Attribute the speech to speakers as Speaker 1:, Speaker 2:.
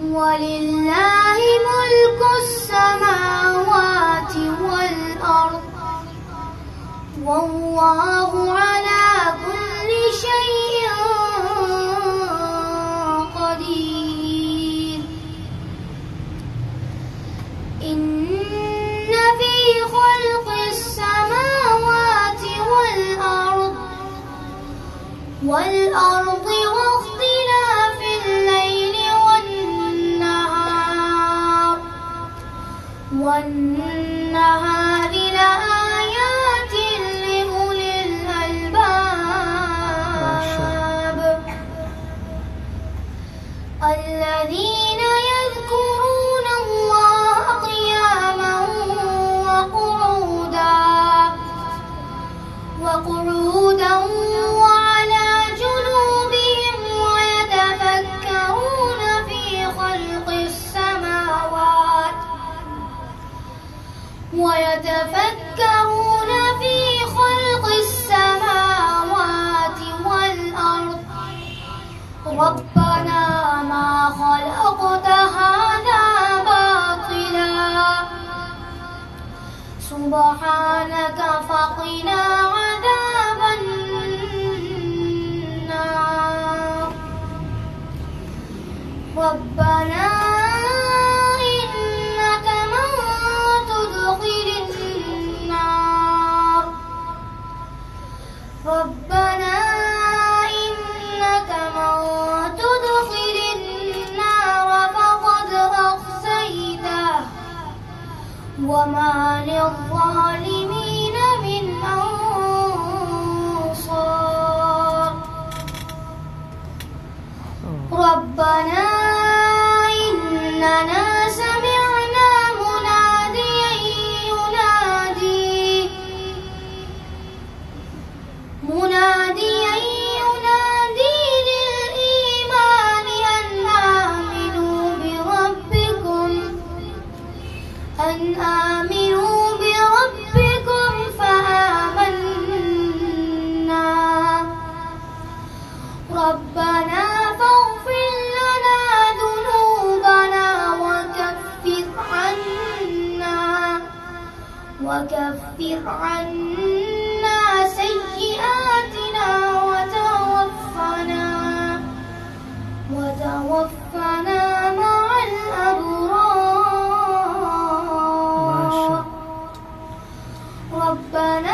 Speaker 1: ولله ملك السماوات والأرض والله على كل شيء قدير. إن في خلق السماوات والأرض واختلاف الليل والنهار لآيات لأولي الألباب الذين يذكرون الله قياما وقعودا وعلى جنوبهم ويتفكرون في خلق السماوات والأرض ربنا ما خلقت هذا باطلا سبحانك فقنا عذاب النار. ربنا إنك من تدخل النار فقد أخزيته وما للظالمين من أنصار. ربنا إننا سمعنا مناديا ينادي للإيمان أن آمنوا بربكم فآمنا. ربنا فاغفر لنا ذنوبنا وكفر عنا سيئاتنا وتوفنا مع الأبرار. ربنا